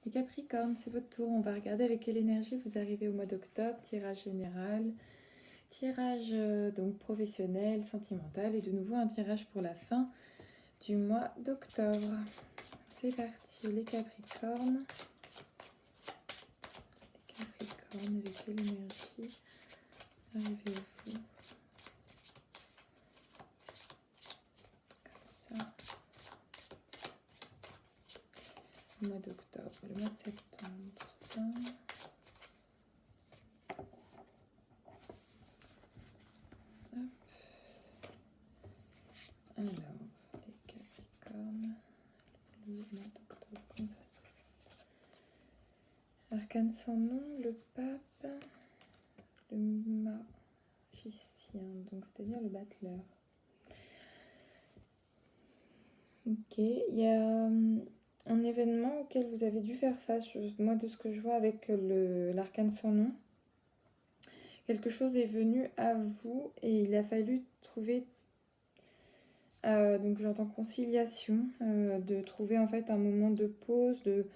Les Capricornes, c'est votre tour. On va regarder avec quelle énergie vous arrivez au mois d'octobre. Tirage général, tirage donc professionnel, sentimental et de nouveau un tirage pour la fin du mois d'octobre. C'est parti, les Capricornes. Les Capricornes, avec quelle énergie arrivez-vous? Comme ça. Le mois d'octobre, le mois de septembre, tout ça. Hop. Alors, les Capricornes, le mois d'octobre, comment ça se passe? Arcane sans nom, le pape, le magicien, donc c'est-à-dire le battleur. Ok, il y a un événement auquel vous avez dû faire face, moi de ce que je vois avec l'arcane sans nom. Quelque chose est venu à vous et il a fallu trouver, donc j'entends conciliation, de trouver en fait un moment de pause, de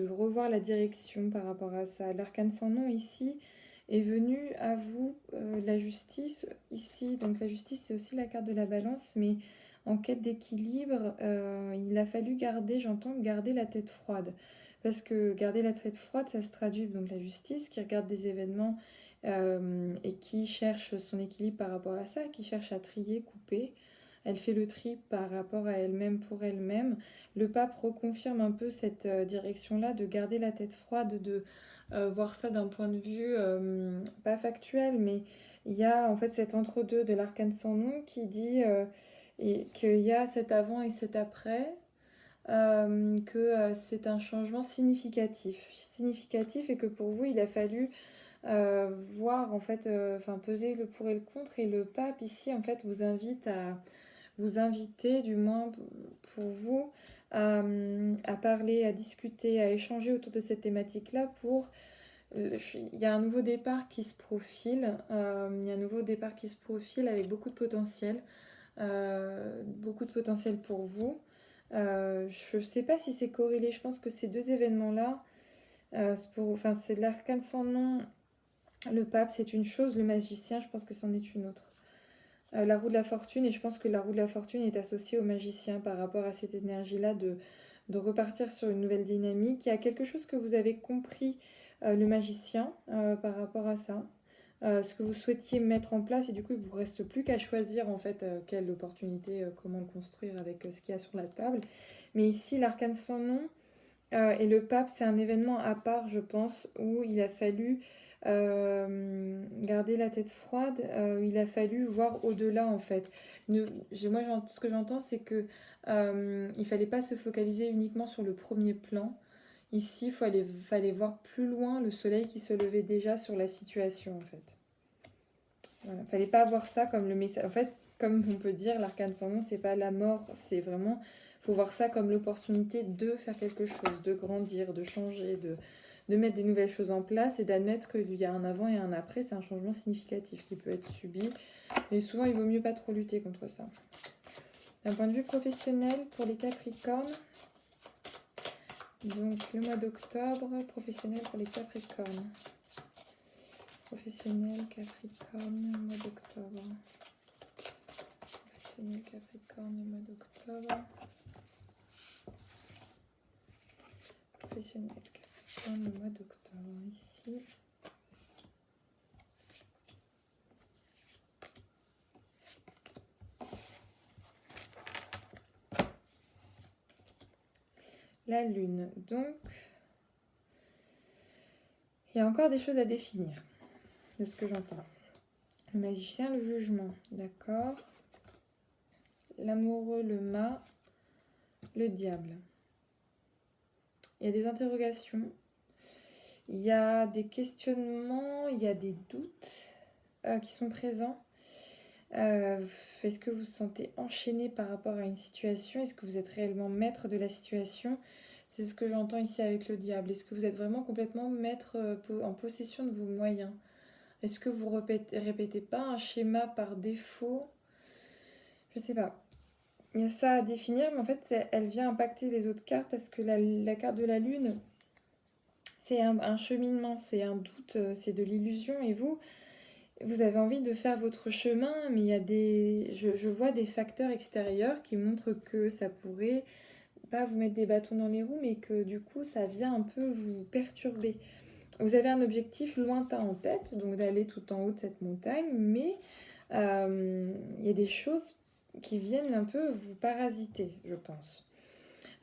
revoir la direction par rapport à ça. L'arcane sans nom ici est venu à vous, la justice ici, donc la justice c'est aussi la carte de la balance, mais en quête d'équilibre, il a fallu j'entends garder la tête froide, parce que garder la tête froide ça se traduit, donc la justice qui regarde des événements et qui cherche son équilibre par rapport à ça, qui cherche à trier, couper. Elle fait le tri par rapport à elle-même pour elle-même. Le pape reconfirme un peu cette direction-là, de garder la tête froide, de voir ça d'un point de vue pas factuel, mais il y a en fait cet entre-deux de l'arcane sans nom qui dit qu'il y a cet avant et cet après, que c'est un changement significatif et que pour vous il a fallu voir en fait, peser le pour et le contre, et le pape ici en fait vous invite à vous inviter, du moins pour vous, à parler, à discuter, à échanger autour de cette thématique-là pour... Il y a un nouveau départ qui se profile, il y a un nouveau départ qui se profile avec beaucoup de potentiel pour vous. Je ne sais pas si c'est corrélé, je pense que ces deux événements-là, c'est de l'arcane sans nom, le pape c'est une chose, le magicien je pense que c'en est une autre. La roue de la fortune, et je pense que la roue de la fortune est associée au magicien par rapport à cette énergie-là de repartir sur une nouvelle dynamique. Il y a quelque chose que vous avez compris, le magicien, par rapport à ça, ce que vous souhaitiez mettre en place, et du coup il ne vous reste plus qu'à choisir en fait quelle opportunité, comment le construire avec ce qu'il y a sur la table. Mais ici l'arcane sans nom, et le pape, c'est un événement à part, je pense, où il a fallu garder la tête froide, il a fallu voir au-delà, en fait. Ce que j'entends, c'est que il fallait pas se focaliser uniquement sur le premier plan. Ici, fallait voir plus loin le soleil qui se levait déjà sur la situation, en fait. Voilà. Fallait pas voir ça comme le message. En fait, comme on peut dire, l'arcane sans nom, c'est pas la mort, c'est vraiment. Faut voir ça comme l'opportunité de faire quelque chose, de grandir, de changer, de mettre des nouvelles choses en place et d'admettre qu'il y a un avant et un après. C'est un changement significatif qui peut être subi. Mais souvent, il vaut mieux pas trop lutter contre ça. D'un point de vue professionnel, pour les Capricornes, donc le mois d'octobre, professionnel pour les Capricornes. Professionnel, Capricorne, mois d'octobre. Professionnel, Capricorne, mois d'octobre. Professionnel, Capricorne, le mois d'octobre. Ici. La lune, donc, il y a encore des choses à définir, de ce que j'entends. Le magicien, le jugement, d'accord. L'amoureux, le mât, le diable. Il y a des interrogations, il y a des questionnements, il y a des doutes qui sont présents. Est-ce que vous vous sentez enchaîné par rapport à une situation? Est-ce que vous êtes réellement maître de la situation? C'est ce que j'entends ici avec le diable. Est-ce que vous êtes vraiment complètement maître, en possession de vos moyens? Est-ce que vous répétez pas un schéma par défaut? Je sais pas. il y a ça à définir, mais en fait, elle vient impacter les autres cartes parce que la carte de la lune, c'est un cheminement, c'est un doute, c'est de l'illusion. Et vous avez envie de faire votre chemin, mais il y a je vois des facteurs extérieurs qui montrent que ça pourrait pas vous mettre des bâtons dans les roues, mais que du coup, ça vient un peu vous perturber. Vous avez un objectif lointain en tête, donc d'aller tout en haut de cette montagne, mais il y a des choses qui viennent un peu vous parasiter, je pense.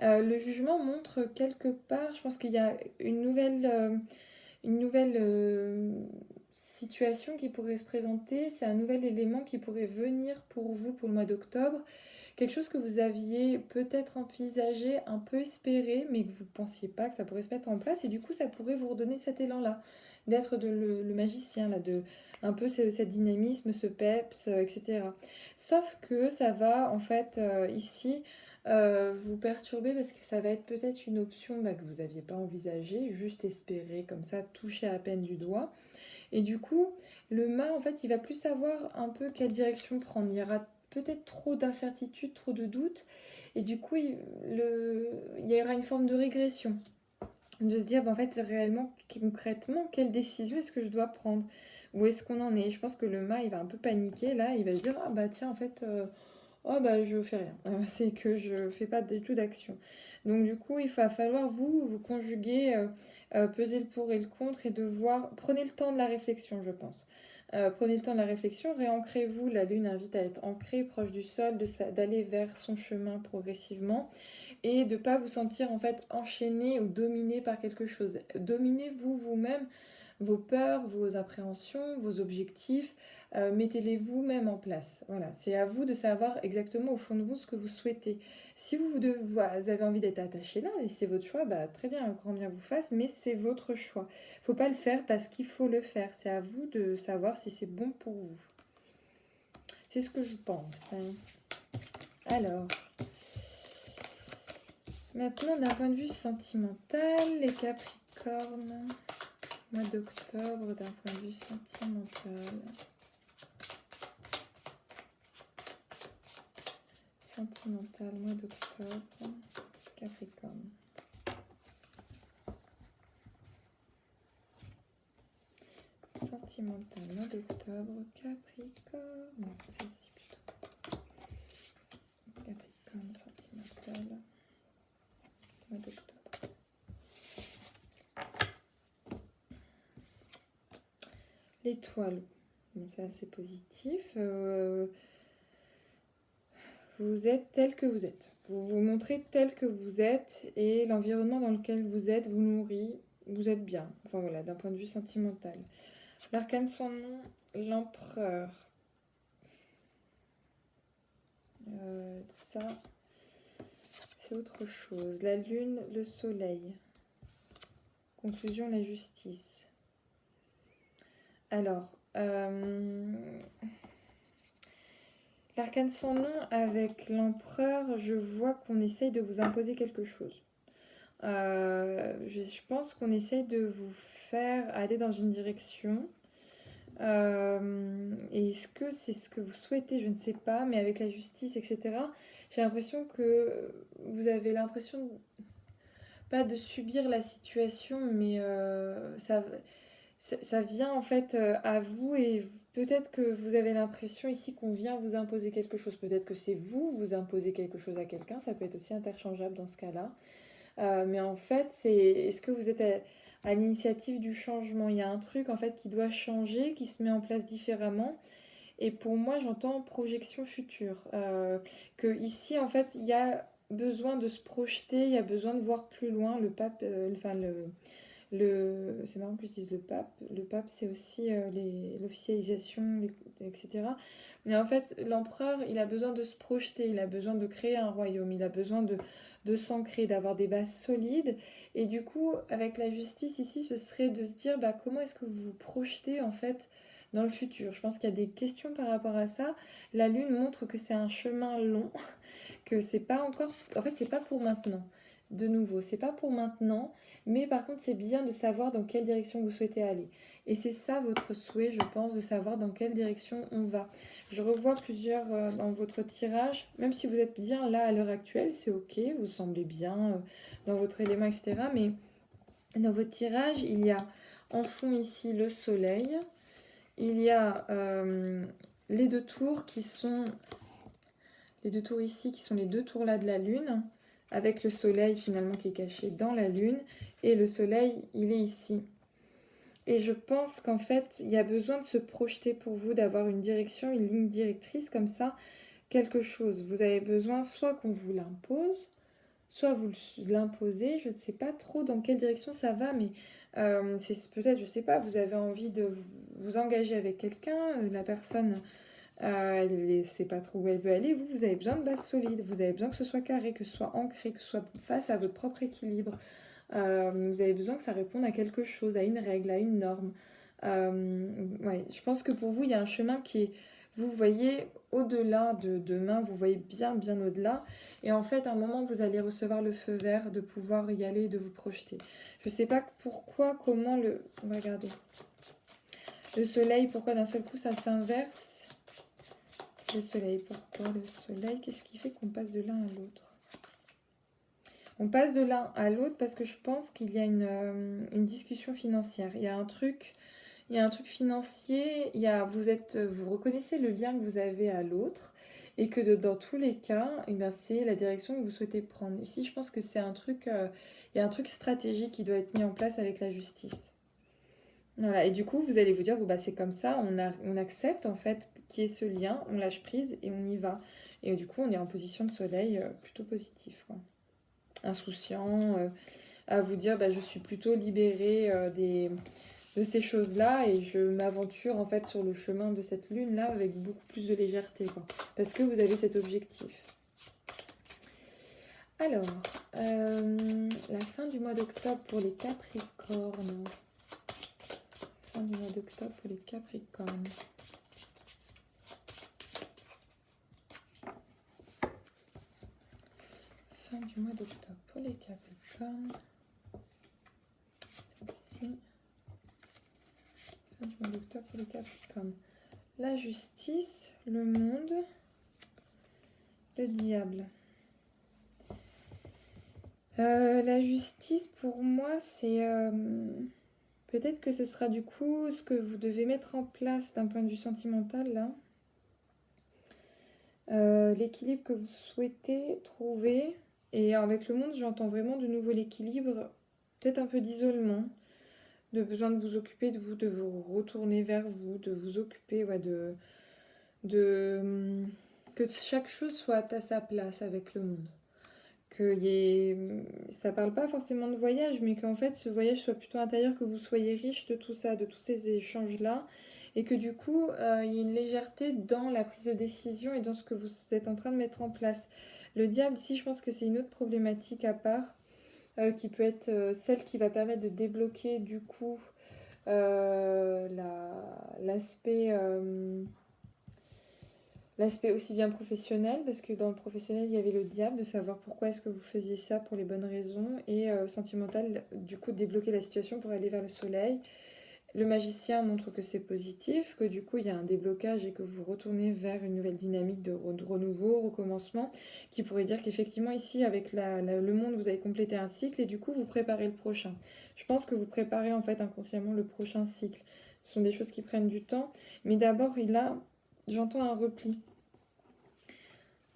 Le jugement montre quelque part, je pense qu'il y a une nouvelle situation qui pourrait se présenter, c'est un nouvel élément qui pourrait venir pour vous pour le mois d'octobre. Quelque chose que vous aviez peut-être envisagé, un peu espéré, mais que vous ne pensiez pas que ça pourrait se mettre en place. Et du coup, ça pourrait vous redonner cet élan-là, d'être le magicien, là, de un peu ce dynamisme, ce peps, etc. Sauf que ça va, en fait, ici, vous perturber parce que ça va être peut-être une option que vous n'aviez pas envisagée, juste espérer, comme ça, toucher à peine du doigt. Et du coup, le mât, en fait, il va plus savoir un peu quelle direction prendre. Il y aura peut-être trop d'incertitudes, trop de doutes. Et du coup, il y aura une forme de régression. De se dire, en fait, réellement, concrètement, quelle décision est-ce que je dois prendre? Où est-ce qu'on en est? Je pense que le mât, il va un peu paniquer, là. Il va se dire, ah bah tiens, en fait, oh bah je fais rien. C'est que je fais pas du tout d'action. Donc du coup, il va falloir vous conjuguer, peser le pour et le contre et de voir. Prenez le temps de la réflexion, je pense. Prenez le temps de la réflexion, réancrez-vous. La lune invite à être ancré, proche du sol, d'aller vers son chemin progressivement et de pas vous sentir en fait enchaîné ou dominé par quelque chose. Dominez-vous vous-même vos peurs, vos appréhensions, vos objectifs, mettez-les vous-même en place. Voilà, c'est à vous de savoir exactement au fond de vous ce que vous souhaitez. Si vous avez envie d'être attaché là, et c'est votre choix, bah, très bien, grand bien vous fasse, mais c'est votre choix. Faut pas le faire parce qu'il faut le faire. C'est à vous de savoir si c'est bon pour vous. C'est ce que je pense. Alors, maintenant d'un point de vue sentimental, les Capricornes, mois d'octobre d'un point de vue sentimental. Sentimental, mois d'octobre, Capricorne. Sentimental, mois d'octobre, Capricorne. Non, celle-ci plutôt. Capricorne, sentimental, mois d'octobre. L'étoile, bon, c'est assez positif. Vous êtes tel que vous êtes. Vous vous montrez tel que vous êtes et l'environnement dans lequel vous êtes vous nourrit. Vous êtes bien. Enfin voilà, d'un point de vue sentimental. L'arcane sans nom, l'empereur. Ça, c'est autre chose. La lune, le soleil. Conclusion, la justice. Alors, l'arcane sans nom avec l'empereur, je vois qu'on essaye de vous imposer quelque chose. Je pense qu'on essaye de vous faire aller dans une direction. Et est-ce que c'est ce que vous souhaitez? Je ne sais pas, mais avec la justice, etc., j'ai l'impression que vous avez l'impression, pas de subir la situation, mais ça vient en fait à vous et peut-être que vous avez l'impression ici qu'on vient vous imposer quelque chose. Peut-être que c'est vous imposez quelque chose à quelqu'un, ça peut être aussi interchangeable dans ce cas-là. Mais en fait, est-ce que vous êtes à l'initiative du changement? Il y a un truc en fait qui doit changer, qui se met en place différemment. Et pour moi, j'entends projection future. Que ici, en fait, il y a besoin de se projeter, il y a besoin de voir plus loin. Le pape, c'est marrant que je dise le pape. Le pape, c'est aussi l'officialisation, etc. Mais en fait, l'empereur, il a besoin de se projeter, il a besoin de créer un royaume, il a besoin de s'ancrer, d'avoir des bases solides. Et du coup, avec la justice ici, ce serait de se dire comment est-ce que vous vous projetez en fait dans le futur. Je pense qu'il y a des questions par rapport à ça. La lune montre que c'est un chemin long, que c'est pas encore... En fait, c'est pas pour maintenant. de nouveau. C'est pas pour maintenant, mais par contre, c'est bien de savoir dans quelle direction vous souhaitez aller. Et c'est ça votre souhait, je pense, de savoir dans quelle direction on va. Je revois plusieurs dans votre tirage, même si vous êtes bien là à l'heure actuelle, c'est ok, vous semblez bien dans votre élément, etc. Mais dans votre tirage, il y a en fond ici le soleil, il y a les deux tours qui sont les deux tours ici qui sont les deux tours là de la lune, avec le soleil finalement qui est caché dans la lune, et le soleil il est ici. Et je pense qu'en fait il y a besoin de se projeter pour vous, d'avoir une direction, une ligne directrice comme ça, quelque chose. Vous avez besoin soit qu'on vous l'impose, soit vous l'imposez, je ne sais pas trop dans quelle direction ça va, mais c'est peut-être, je ne sais pas, vous avez envie de vous engager avec quelqu'un, la personne elle ne sait pas trop où elle veut aller, vous avez besoin de base solide, vous avez besoin que ce soit carré, que ce soit ancré, que ce soit face à votre propre équilibre. Vous avez besoin que ça réponde à quelque chose, à une règle, à une norme. Ouais, je pense que pour vous, il y a un chemin qui est, vous voyez au-delà de demain, vous voyez bien, bien au-delà. Et en fait, à un moment, vous allez recevoir le feu vert de pouvoir y aller, de vous projeter. Je ne sais pas pourquoi, comment le... On va regarder. Le soleil, pourquoi d'un seul coup ça s'inverse? Le soleil, pourquoi le soleil? Qu'est-ce qui fait qu'on passe de l'un à l'autre? On passe de l'un à l'autre parce que je pense qu'il y a une discussion financière. Il y a un truc financier, vous reconnaissez le lien que vous avez à l'autre et que dans tous les cas, eh bien, c'est la direction que vous souhaitez prendre. Ici, je pense que c'est un truc, il y a un truc stratégique qui doit être mis en place avec la justice. Voilà, et du coup, vous allez vous dire, bon, bah, c'est comme ça, on accepte en fait qu'il y ait ce lien, on lâche prise et on y va. Et du coup, on est en position de soleil plutôt positif, quoi. Insouciant, à vous dire, bah, je suis plutôt libérée de ces choses-là et je m'aventure en fait sur le chemin de cette lune-là avec beaucoup plus de légèreté, quoi. Parce que vous avez cet objectif. Alors, la fin du mois d'octobre pour les Capricornes. Fin du mois d'octobre pour les Capricornes. Fin du mois d'octobre pour les Capricornes. Ici. Fin du mois d'octobre pour les Capricornes. La justice, le monde, le diable. La justice, pour moi, c'est... peut-être que ce sera du coup ce que vous devez mettre en place d'un point de vue sentimental, là. L'équilibre que vous souhaitez trouver. Et avec le monde, j'entends vraiment de nouveau l'équilibre, peut-être un peu d'isolement, de besoin de vous occuper de vous, de vous retourner vers vous, de vous occuper, ouais, que chaque chose soit à sa place avec le monde. Ça parle pas forcément de voyage, mais qu'en fait ce voyage soit plutôt intérieur, que vous soyez riche de tout ça, de tous ces échanges-là, et que du coup il y ait une légèreté dans la prise de décision et dans ce que vous êtes en train de mettre en place. Le diable, ici, je pense que c'est une autre problématique à part, qui peut être celle qui va permettre de débloquer du coup l'aspect... L'aspect aussi bien professionnel, parce que dans le professionnel, il y avait le diable, de savoir pourquoi est-ce que vous faisiez ça pour les bonnes raisons, et sentimental, du coup, de débloquer la situation pour aller vers le soleil. Le magicien montre que c'est positif, que du coup, il y a un déblocage et que vous retournez vers une nouvelle dynamique de renouveau, recommencement, qui pourrait dire qu'effectivement, ici, avec le monde, vous avez complété un cycle, et du coup, vous préparez le prochain. Je pense que vous préparez, en fait, inconsciemment, le prochain cycle. Ce sont des choses qui prennent du temps, mais d'abord, j'entends un repli.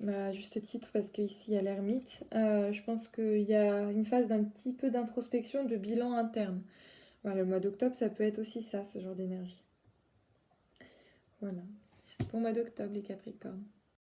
Bah, à juste titre, parce qu'ici il y a l'ermite, je pense qu'il y a une phase d'un petit peu d'introspection, de bilan interne. Voilà, le mois d'octobre, ça peut être aussi ça, ce genre d'énergie. Voilà. Pour le mois d'octobre, les Capricornes.